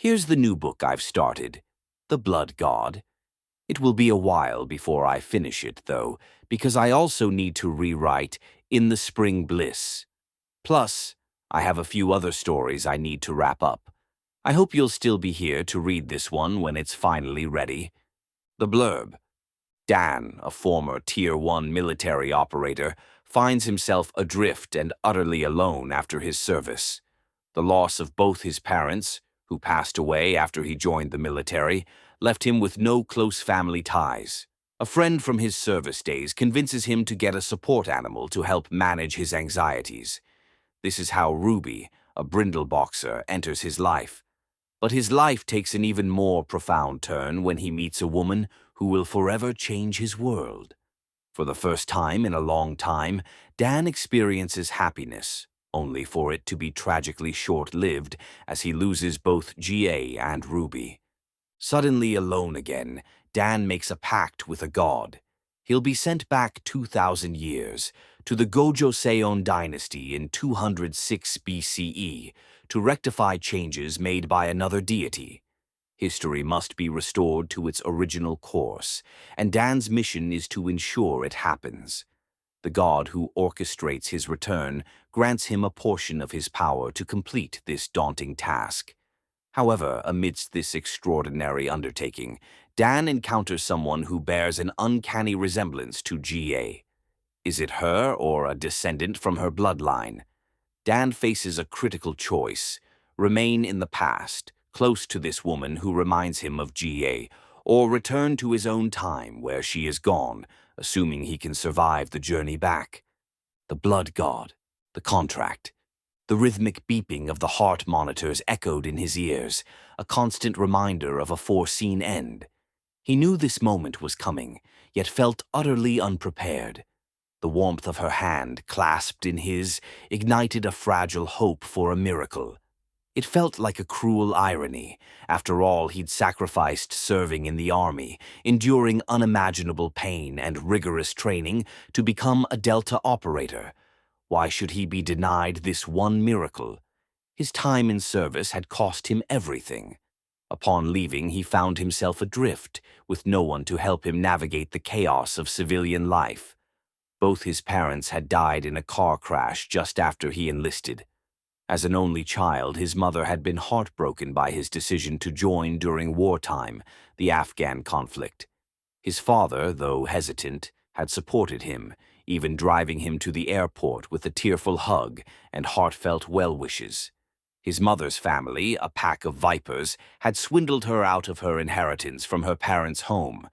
Here's the new book I've started, The Blood God. It will be a while before I finish it, though, because I also need to rewrite In the Spring Bliss. Plus, I have a few other stories I need to wrap up. I hope you'll still be here to read this one when it's finally ready. The blurb. Dan, a former Tier 1 military operator, finds himself adrift and utterly alone after his service. The loss of both his parents, who passed away after he joined the military, left him with no close family ties. A friend from his service days convinces him to get a support animal to help manage his anxieties. This is how Ruby, a brindle boxer, enters his life. But his life takes an even more profound turn when he meets a woman who will forever change his world. For the first time in a long time, Dan experiences happiness, only for it to be tragically short-lived as he loses both GA and Ruby. Suddenly alone again, Dan makes a pact with a god. He'll be sent back 2,000 years, to the Gojo-Seon dynasty in 206 BCE, to rectify changes made by another deity. History must be restored to its original course, and Dan's mission is to ensure it happens. The god who orchestrates his return grants him a portion of his power to complete this daunting task. However, amidst this extraordinary undertaking, Dan encounters someone who bears an uncanny resemblance to GA. Is it her or a descendant from her bloodline? Dan faces a critical choice: remain in the past, close to this woman who reminds him of GA, or return to his own time where she is gone, assuming he can survive the journey back. The blood god, the contract. The rhythmic beeping of the heart monitors echoed in his ears, a constant reminder of a foreseen end. He knew this moment was coming, yet felt utterly unprepared. The warmth of her hand, clasped in his, ignited a fragile hope for a miracle. It felt like a cruel irony. After all, he'd sacrificed serving in the army, enduring unimaginable pain and rigorous training to become a Delta operator. Why should he be denied this one miracle? His time in service had cost him everything. Upon leaving, he found himself adrift, with no one to help him navigate the chaos of civilian life. Both his parents had died in a car crash just after he enlisted. As an only child, his mother had been heartbroken by his decision to join during wartime, the Afghan conflict. His father, though hesitant, had supported him, even driving him to the airport with a tearful hug and heartfelt well-wishes. His mother's family, a pack of vipers, had swindled her out of her inheritance from her parents' home.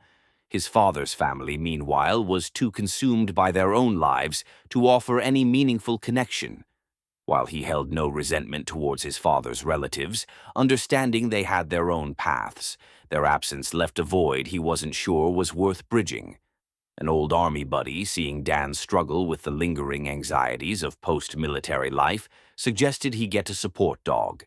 His father's family, meanwhile, was too consumed by their own lives to offer any meaningful connection. While he held no resentment towards his father's relatives, understanding they had their own paths, their absence left a void he wasn't sure was worth bridging. An old army buddy, seeing Dan struggle with the lingering anxieties of post-military life, suggested he get a support dog.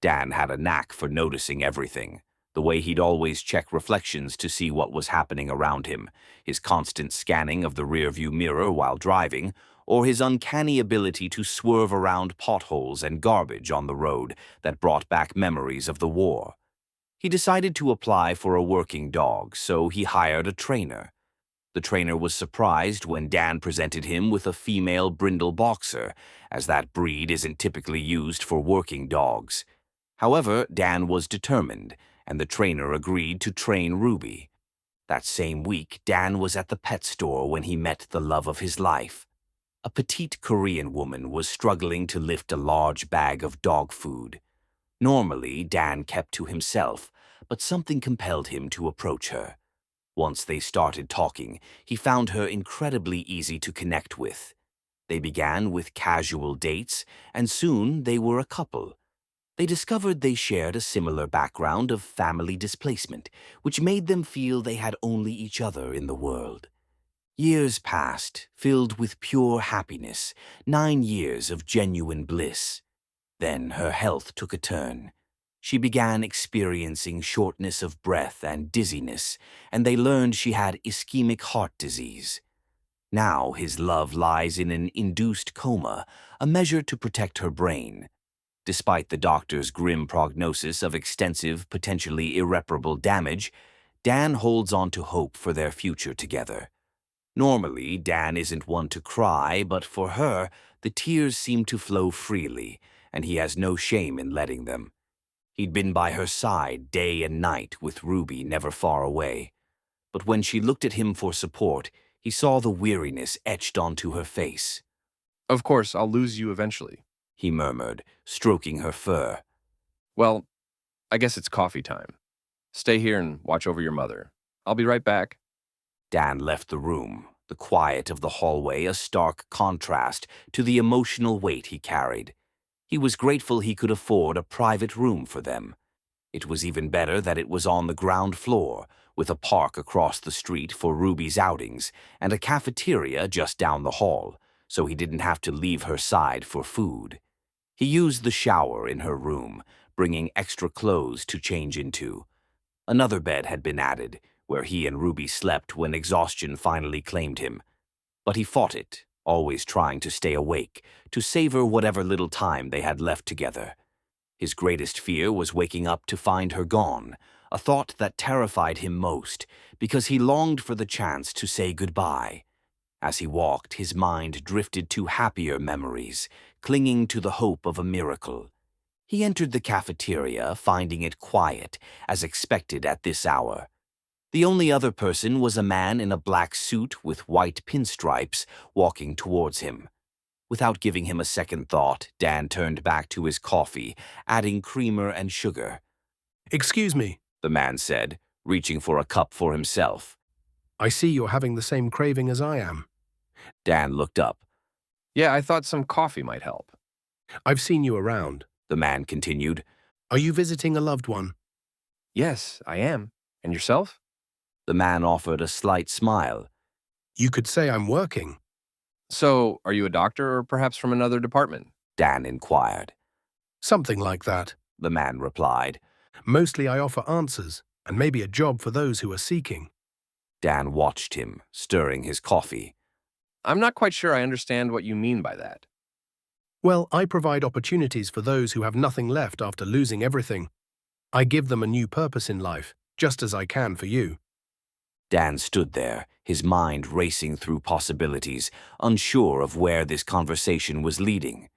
Dan had a knack for noticing everything, the way he'd always check reflections to see what was happening around him, his constant scanning of the rearview mirror while driving, or his uncanny ability to swerve around potholes and garbage on the road that brought back memories of the war. He decided to apply for a working dog, so he hired a trainer. The trainer was surprised when Dan presented him with a female brindle boxer, as that breed isn't typically used for working dogs. However, Dan was determined, and the trainer agreed to train Ruby. That same week, Dan was at the pet store when he met the love of his life. A petite Korean woman was struggling to lift a large bag of dog food. Normally, Dan kept to himself, but something compelled him to approach her. Once they started talking, he found her incredibly easy to connect with. They began with casual dates, and soon they were a couple. They discovered they shared a similar background of family displacement, which made them feel they had only each other in the world. Years passed, filled with pure happiness, 9 years of genuine bliss. Then her health took a turn. She began experiencing shortness of breath and dizziness, and they learned she had ischemic heart disease. Now his love lies in an induced coma, a measure to protect her brain. Despite the doctor's grim prognosis of extensive, potentially irreparable damage, Dan holds on to hope for their future together. Normally, Dan isn't one to cry, but for her, the tears seem to flow freely, and he has no shame in letting them. He'd been by her side day and night, with Ruby never far away. But when she looked at him for support, he saw the weariness etched onto her face. Of course, I'll lose you eventually, He murmured, stroking her fur. Well, I guess it's coffee time. Stay here and watch over your mother. I'll be right back. Dan left the room, the quiet of the hallway a stark contrast to the emotional weight he carried. He was grateful he could afford a private room for them. It was even better that it was on the ground floor, with a park across the street for Ruby's outings and a cafeteria just down the hall, so he didn't have to leave her side for food. He used the shower in her room, bringing extra clothes to change into. Another bed had been added, where he and Ruby slept when exhaustion finally claimed him. But he fought it, always trying to stay awake, to savor whatever little time they had left together. His greatest fear was waking up to find her gone, a thought that terrified him most, because he longed for the chance to say goodbye. As he walked, his mind drifted to happier memories, clinging to the hope of a miracle. He entered the cafeteria, finding it quiet, as expected at this hour. The only other person was a man in a black suit with white pinstripes walking towards him. Without giving him a second thought, Dan turned back to his coffee, adding creamer and sugar. "Excuse me," The man said, reaching for a cup for himself. "I see you're having the same craving as I am. Dan looked up. Yeah, I thought some coffee might help. I've seen you around. The man continued. Are you visiting a loved one?" Yes, I am. And yourself? The man offered a slight smile. "You could say I'm working." So, are you a doctor or perhaps from another department? Dan inquired. "Something like that. The man replied. Mostly I offer answers, and maybe a job for those who are seeking." Dan watched him, stirring his coffee. I'm not quite sure I understand what you mean by that. Well, I provide opportunities for those who have nothing left after losing everything. I give them a new purpose in life, just as I can for you. Dan stood there, his mind racing through possibilities, unsure of where this conversation was leading.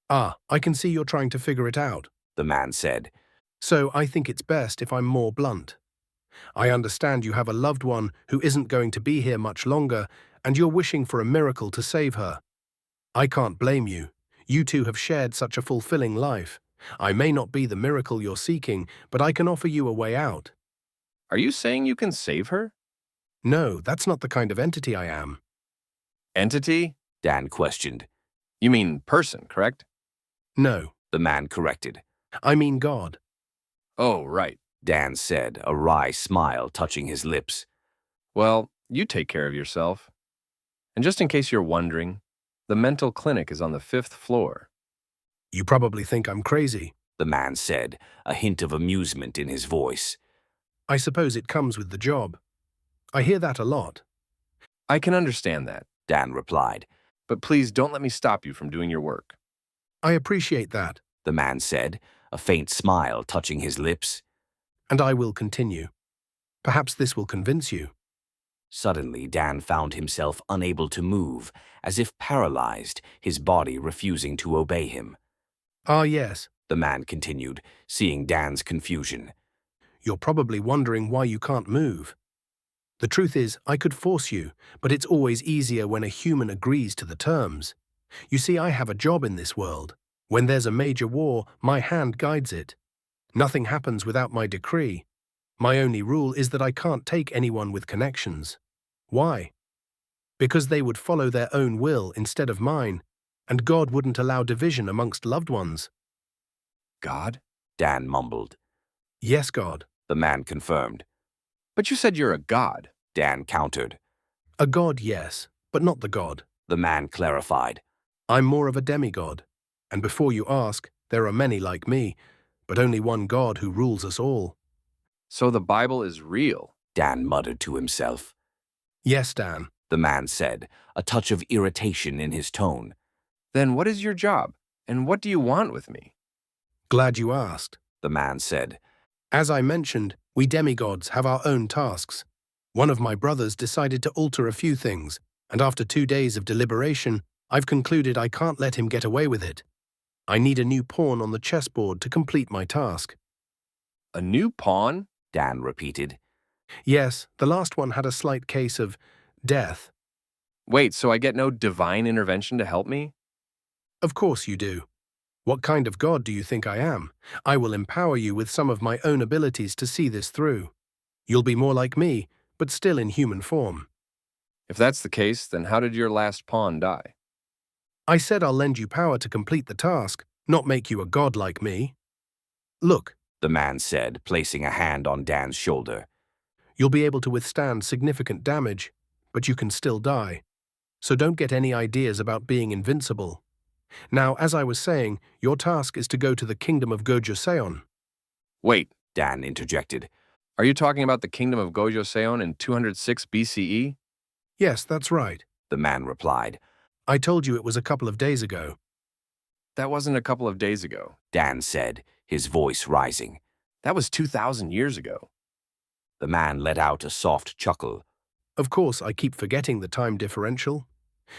"Ah, I can see you're trying to figure it out. The man said. So I think it's best if I'm more blunt. I understand you have a loved one who isn't going to be here much longer, and you're wishing for a miracle to save her. I can't blame you. You two have shared such a fulfilling life. I may not be the miracle you're seeking, but I can offer you a way out." Are you saying you can save her? "No, that's not the kind of entity I am." Entity? Dan questioned. You mean person, correct? "No, The man corrected. I mean God." Oh, right. Dan said, a wry smile touching his lips. Well, you take care of yourself. And just in case you're wondering, the mental clinic is on the 5th floor. "You probably think I'm crazy. The man said, a hint of amusement in his voice. I suppose it comes with the job. I hear that a lot." I can understand that, Dan replied. but please don't let me stop you from doing your work. "I appreciate that, The man said, a faint smile touching his lips. and I will continue. Perhaps this will convince you." Suddenly, Dan found himself unable to move, as if paralyzed, his body refusing to obey him. "Ah, yes. The man continued, seeing Dan's confusion. You're probably wondering why you can't move. The truth is, I could force you, but it's always easier when a human agrees to the terms. You see, I have a job in this world. When there's a major war, my hand guides it. Nothing happens without my decree. My only rule is that I can't take anyone with connections. Why? Because they would follow their own will instead of mine, and God wouldn't allow division amongst loved ones." God? Dan mumbled. "Yes, God. The man confirmed. But you said you're a god. Dan countered. A God, yes, but not the God. The man clarified. I'm more of a demigod. And before you ask, there are many like me, but only one God who rules us all." So the Bible is real. Dan muttered to himself. "Yes, Dan." The man said, a touch of irritation in his tone. Then what is your job? And what do you want with me? Glad you asked. the man said. As I mentioned, we demigods have our own tasks. One of my brothers decided to alter a few things, and after 2 days of deliberation, I've concluded I can't let him get away with it. I need a new pawn on the chessboard to complete my task. A new pawn? Dan repeated. Yes, the last one had a slight case of death. Wait, so I get no divine intervention to help me? Of course you do. What kind of god do you think I am? I will empower you with some of my own abilities to see this through. You'll be more like me, but still in human form. If that's the case, then how did your last pawn die? I said I'll lend you power to complete the task, not make you a god like me. Look, the man said, placing a hand on Dan's shoulder. you'll be able to withstand significant damage, but you can still die. So don't get any ideas about being invincible. Now, as I was saying, your task is to go to the kingdom of Gojo-Seon. Wait, Dan interjected. are you talking about the kingdom of Gojo-Seon in 206 BCE? Yes, that's right. The man replied. I told you it was a couple of days ago. That wasn't a couple of days ago. Dan said, his voice rising. That was 2,000 years ago. The man let out a soft chuckle. Of course, I keep forgetting the time differential.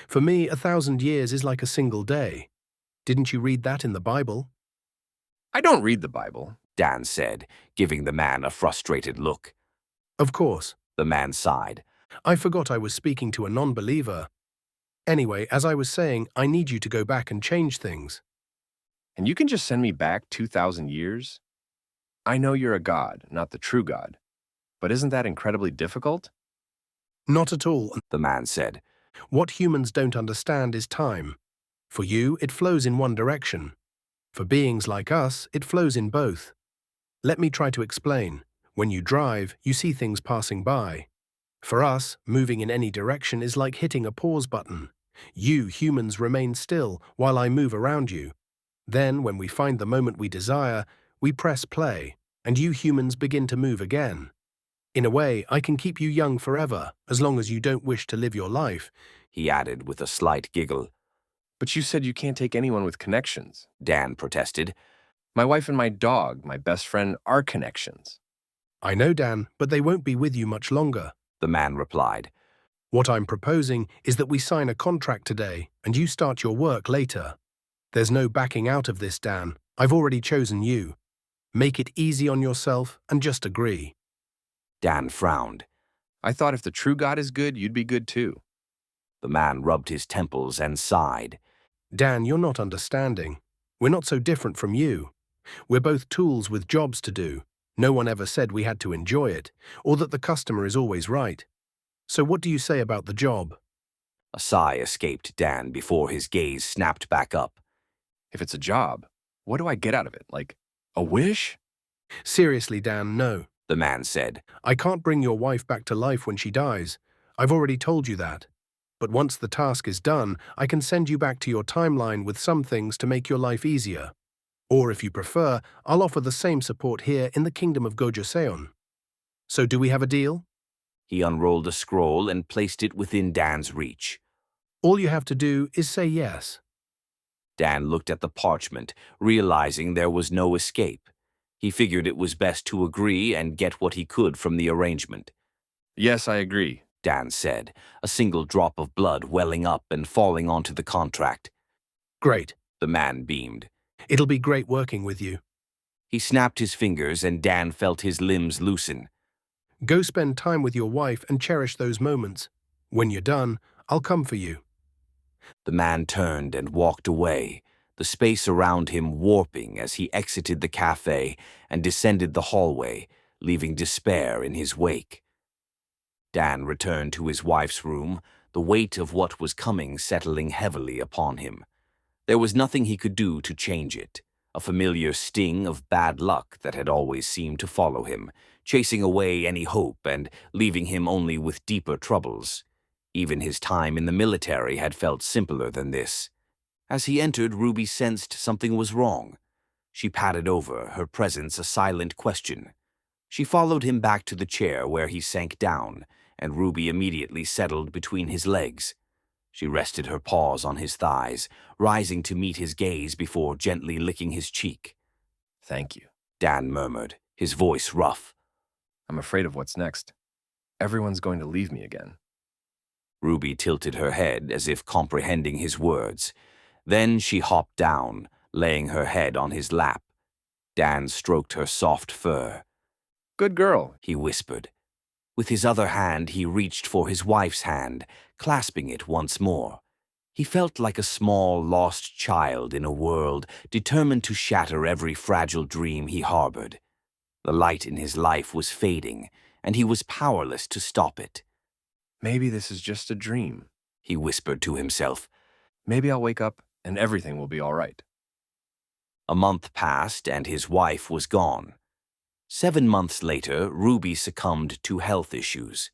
For me, 1,000 years is like a single day. Didn't you read that in the Bible? I don't read the Bible. Dan said, giving the man a frustrated look. Of course. The man sighed. I forgot I was speaking to a non-believer. Anyway, as I was saying, I need you to go back and change things. And you can just send me back 2,000 years? I know you're a god, not the true God. But isn't that incredibly difficult? Not at all, The man said. What humans don't understand is time. For you, it flows in one direction. For beings like us, it flows in both. Let me try to explain. When you drive, you see things passing by. For us, moving in any direction is like hitting a pause button. You, humans, remain still while I move around you. Then, when we find the moment we desire, we press play, and you humans begin to move again. In a way, I can keep you young forever, as long as you don't wish to live your life, He added with a slight giggle. But you said you can't take anyone with connections. Dan protested. My wife and my dog, my best friend, are connections. I know, Dan, but they won't be with you much longer. The man replied. What I'm proposing is that we sign a contract today, and you start your work later. There's no backing out of this, Dan. I've already chosen you. Make it easy on yourself and just agree. Dan frowned. I thought if the true God is good, you'd be good too. The man rubbed his temples and sighed. Dan, you're not understanding. We're not so different from you. We're both tools with jobs to do. No one ever said we had to enjoy it, or that the customer is always right. So what do you say about the job? A sigh escaped Dan before his gaze snapped back up. If it's a job, what do I get out of it? Like, a wish? Seriously, Dan, no. The man said. I can't bring your wife back to life when she dies. I've already told you that. But once the task is done, I can send you back to your timeline with some things to make your life easier. Or if you prefer, I'll offer the same support here in the kingdom of Gojo-Seon. So do we have a deal? He unrolled a scroll and placed it within Dan's reach. All you have to do is say yes. Dan looked at the parchment, realizing there was no escape. He figured it was best to agree and get what he could from the arrangement. Yes, I agree. Dan said, a single drop of blood welling up and falling onto the contract. Great. The man beamed. It'll be great working with you. He snapped his fingers and Dan felt his limbs loosen. Go spend time with your wife and cherish those moments. When you're done, I'll come for you. The man turned and walked away, the space around him warping as he exited the cafe and descended the hallway, leaving despair in his wake. Dan returned to his wife's room, the weight of what was coming settling heavily upon him. There was nothing he could do to change it, a familiar sting of bad luck that had always seemed to follow him, chasing away any hope and leaving him only with deeper troubles. Even his time in the military had felt simpler than this. As he entered, Ruby sensed something was wrong. She patted over, her presence a silent question. She followed him back to the chair where he sank down, and Ruby immediately settled between his legs. She rested her paws on his thighs, rising to meet his gaze before gently licking his cheek. Thank you. Dan murmured, his voice rough. I'm afraid of what's next. Everyone's going to leave me again. Ruby tilted her head as if comprehending his words. Then she hopped down, laying her head on his lap. Dan stroked her soft fur. Good girl. He whispered. With his other hand, he reached for his wife's hand, clasping it once more. He felt like a small, lost child in a world determined to shatter every fragile dream he harbored. The light in his life was fading, and he was powerless to stop it. Maybe this is just a dream, He whispered to himself. Maybe I'll wake up and everything will be all right. A month passed, and his wife was gone. 7 months later, Ruby succumbed to health issues.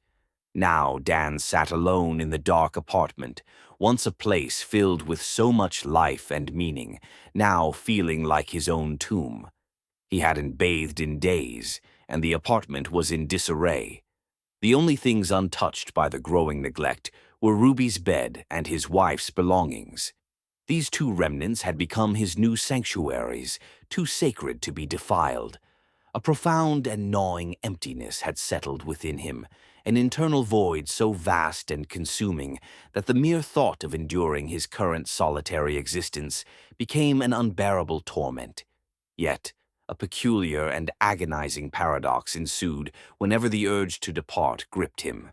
Now Dan sat alone in the dark apartment, once a place filled with so much life and meaning, now feeling like his own tomb. He hadn't bathed in days, and the apartment was in disarray. The only things untouched by the growing neglect were Ruby's bed and his wife's belongings. These two remnants had become his new sanctuaries, too sacred to be defiled. A profound and gnawing emptiness had settled within him, an internal void so vast and consuming that the mere thought of enduring his current solitary existence became an unbearable torment. Yet, a peculiar and agonizing paradox ensued whenever the urge to depart gripped him.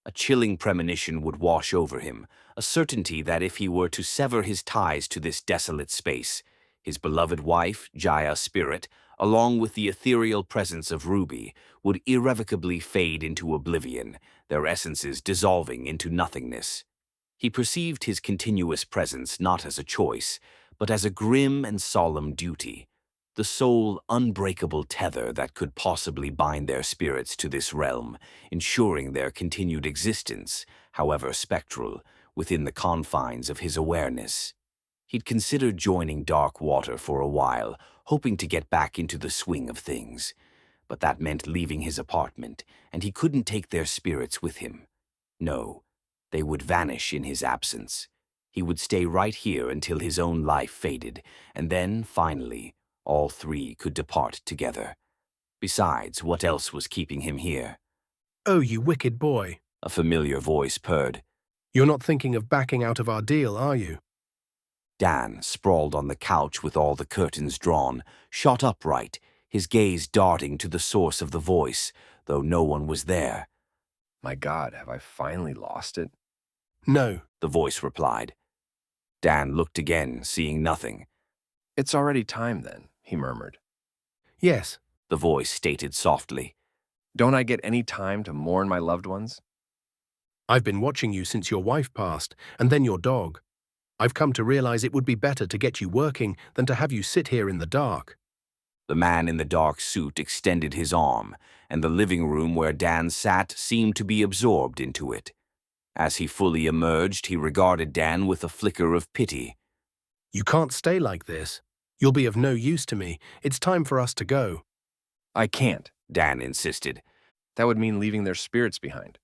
A chilling premonition would wash over him, a certainty that if he were to sever his ties to this desolate space, his beloved wife, Jaya Spirit, along with the ethereal presence of Ruby, would irrevocably fade into oblivion, their essences dissolving into nothingness. He perceived his continuous presence not as a choice, but as a grim and solemn duty, the sole unbreakable tether that could possibly bind their spirits to this realm, ensuring their continued existence, however spectral, within the confines of his awareness. He'd considered joining Dark Water for a while, hoping to get back into the swing of things. But that meant leaving his apartment, and he couldn't take their spirits with him. No, they would vanish in his absence. He would stay right here until his own life faded, and then, finally, all three could depart together. Besides, what else was keeping him here? Oh, you wicked boy. A familiar voice purred. You're not thinking of backing out of our deal, are you? Dan, sprawled on the couch with all the curtains drawn, shot upright, his gaze darting to the source of the voice, though no one was there. My God, have I finally lost it? No. The voice replied. Dan looked again, seeing nothing. It's already time then, he murmured. Yes. The voice stated softly. Don't I get any time to mourn my loved ones? I've been watching you since your wife passed, and then your dog. I've come to realize it would be better to get you working than to have you sit here in the dark. The man in the dark suit extended his arm, and the living room where Dan sat seemed to be absorbed into it. As he fully emerged, he regarded Dan with a flicker of pity. You can't stay like this. You'll be of no use to me. It's time for us to go. I can't, Dan insisted. That would mean leaving their spirits behind.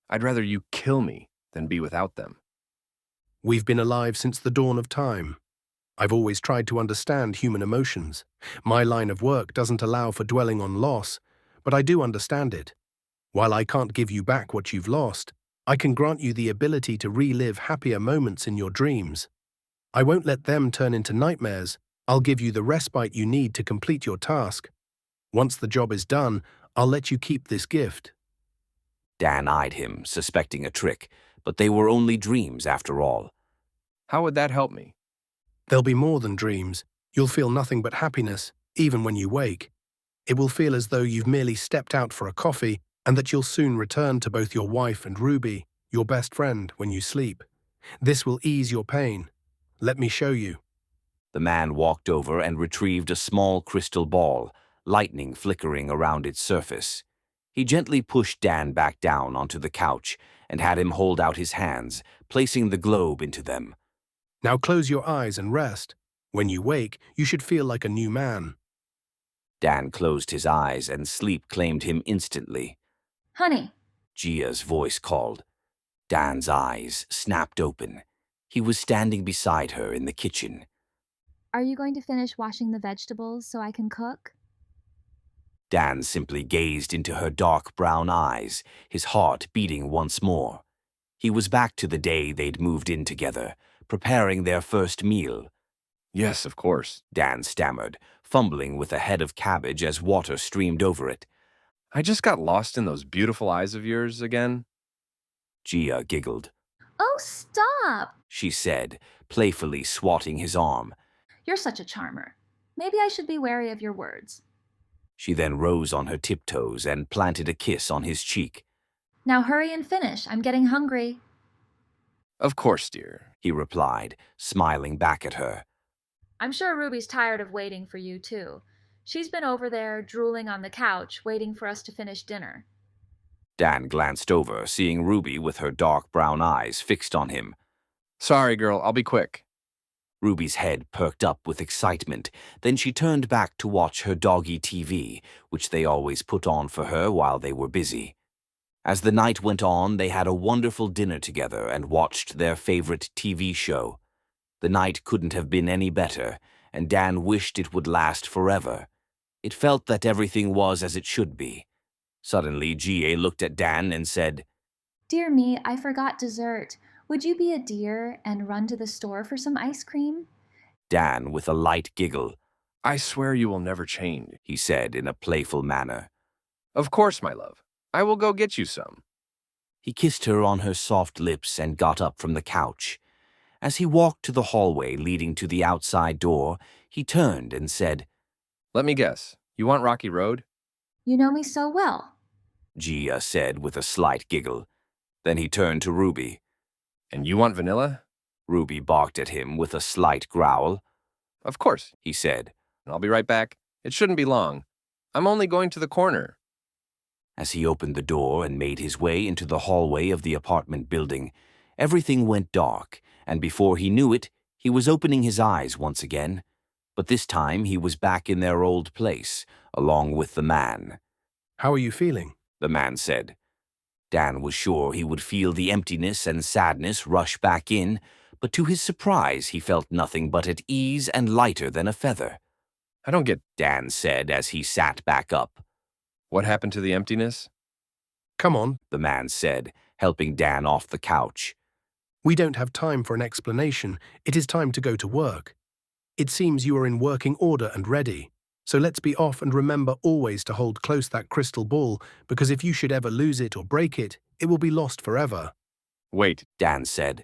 I'd rather you kill me than be without them. We've been alive since the dawn of time. I've always tried to understand human emotions. My line of work doesn't allow for dwelling on loss, but I do understand it. While I can't give you back what you've lost, I can grant you the ability to relive happier moments in your dreams. I won't let them turn into nightmares. I'll give you the respite you need to complete your task. Once the job is done, I'll let you keep this gift. Dan eyed him, suspecting a trick, but they were only dreams after all. How would that help me? There'll be more than dreams. You'll feel nothing but happiness, even when you wake. It will feel as though you've merely stepped out for a coffee and that you'll soon return to both your wife and Ruby, your best friend, when you sleep. This will ease your pain. Let me show you. The man walked over and retrieved a small crystal ball, lightning flickering around its surface. He gently pushed Dan back down onto the couch and had him hold out his hands, placing the globe into them. Now close your eyes and rest. When you wake, you should feel like a new man. Dan closed his eyes and sleep claimed him instantly. Honey. Gia's voice called. Dan's eyes snapped open. He was standing beside her in the kitchen. Are you going to finish washing the vegetables so I can cook? Dan simply gazed into her dark brown eyes, his heart beating once more. He was back to the day they'd moved in together, preparing their first meal. Yes, of course. Dan stammered, fumbling with a head of cabbage as water streamed over it. I just got lost in those beautiful eyes of yours again. Gia giggled. Oh, stop! She said, playfully swatting his arm. You're such a charmer. Maybe I should be wary of your words. She then rose on her tiptoes and planted a kiss on his cheek. Now hurry and finish. I'm getting hungry. Of course, dear. He replied, smiling back at her. I'm sure Ruby's tired of waiting for you, too. She's been over there, drooling on the couch, waiting for us to finish dinner. Dan glanced over, seeing Ruby with her dark brown eyes fixed on him. Sorry, girl, I'll be quick. Ruby's head perked up with excitement. Then she turned back to watch her doggy TV, which they always put on for her while they were busy. As the night went on, they had a wonderful dinner together and watched their favorite TV show. The night couldn't have been any better, and Dan wished it would last forever. It felt that everything was as it should be. Suddenly, G.A. looked at Dan and said, Dear me, I forgot dessert. Would you be a dear and run to the store for some ice cream? Dan, with a light giggle, I swear you will never change. he said in a playful manner. Of course, my love. I will go get you some. He kissed her on her soft lips and got up from the couch. As he walked to the hallway leading to the outside door, he turned and said, Let me guess. You want Rocky Road? You know me so well. Gia said with a slight giggle. Then he turned to Ruby. And you want vanilla? Ruby barked at him with a slight growl. Of course, He said, I'll be right back. It shouldn't be long. I'm only going to the corner. as he opened the door and made his way into the hallway of the apartment building. Everything went dark, and before he knew it, he was opening his eyes once again. But this time he was back in their old place, along with the man. How are you feeling? The man said. Dan was sure he would feel the emptiness and sadness rush back in, but to his surprise he felt nothing but at ease and lighter than a feather. I don't get Dan said as he sat back up. what happened to the emptiness. Come on, The man said, helping Dan off the couch. we don't have time for an explanation. It is time to go to work. It seems you are in working order and ready. So let's be off and remember always to hold close that crystal ball, because if you should ever lose it or break it, it will be lost forever. Wait, Dan said.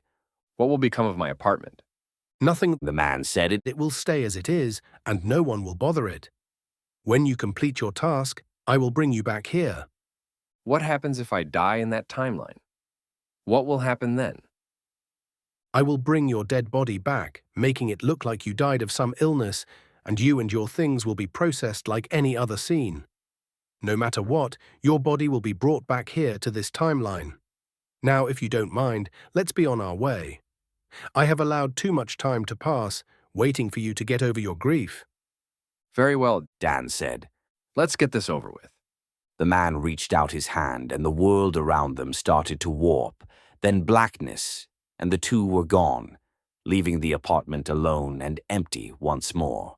what will become of my apartment? Nothing, The man said it. it will stay as it is, and no one will bother it. When you complete your task, I will bring you back here. What happens if I die in that timeline? What will happen then? I will bring your dead body back, making it look like you died of some illness, and you and your things will be processed like any other scene. No matter what, your body will be brought back here to this timeline. Now, if you don't mind, let's be on our way. I have allowed too much time to pass, waiting for you to get over your grief. Very well, Dan said. let's get this over with. The man reached out his hand and the world around them started to warp, then blackness, and the two were gone, leaving the apartment alone and empty once more.